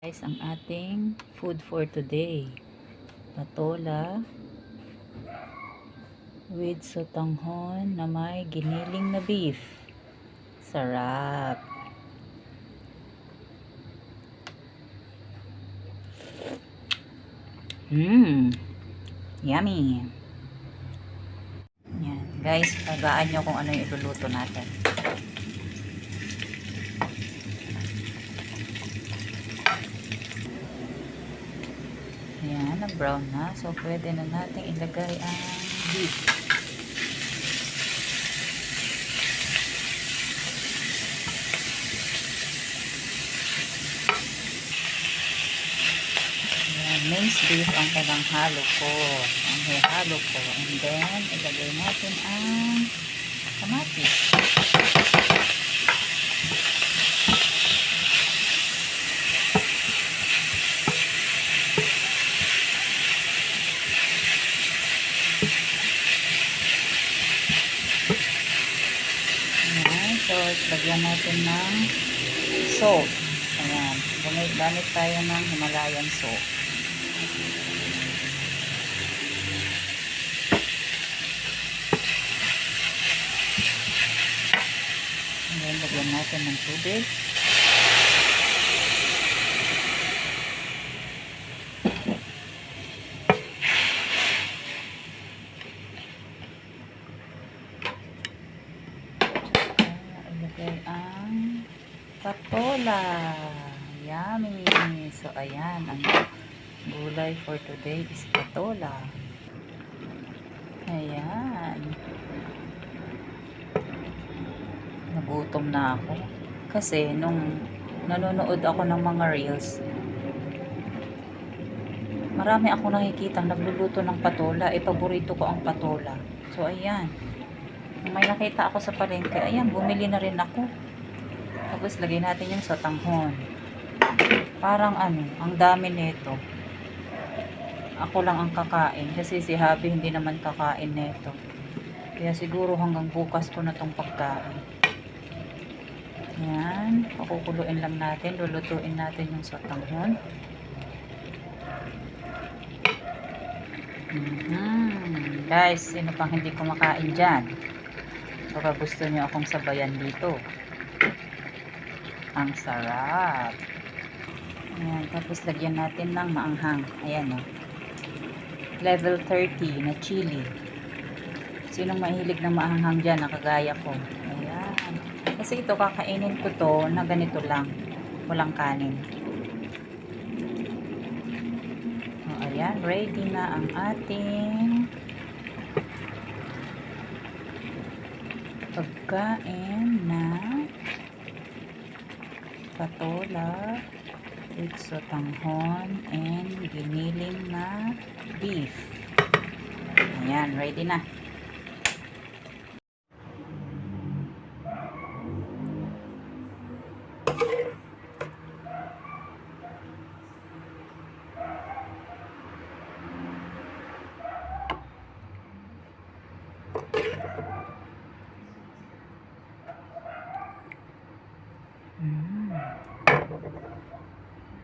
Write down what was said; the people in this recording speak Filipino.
Guys, ang ating food for today, patola with sotanghon na may giniling na beef. Sarap. Yummy. Yan. Guys, tagaan nyo kung ano yung iluluto natin. Ayan, na-brown na. So, pwede na natin ilagay ang beef. Ayan, minced beef ang kailang halo ko. Ang halo ko. And then, ilagay natin ang kamatis. So, lagyan natin ng salt. Ayan. Gamit tayo ng Himalayan salt. Ayan, lagyan natin ng tubig. Ang patola. Yummy. So, ayan. Ang gulay for today is patola. Ayan. Nagutom na ako. Kasi, nung nanonood ako ng mga reels, marami ako nakikita nagluluto ng patola. Paborito ko ang patola. So, ayan. May nakita ako sa palengke, ayan, bumili na rin ako. Tapos lagay natin yung sotanghon. Parang ang dami nito. Ako lang ang kakain kasi si Habi hindi naman kakain nito. Kaya siguro hanggang bukas ko na tong pagkain. Ayan, pakukuluin lang natin, lulutuin natin yung sotanghon. Guys, sino pang hindi kumakain dyan? Baka gusto nyo akong sabayan dito. Ang sarap. Ayan, tapos lagyan natin ng maanghang. Ayan o. Level 30 na chili. Sinong mahilig ng maanghang dyan? Nakagaya ko. Ayan. Kasi ito, kakainin ko to na ganito lang. Walang kanin. O, ayan, ready na ang ating pagkain na patola with sotanghon and giniling na beef. Ayan, ready na.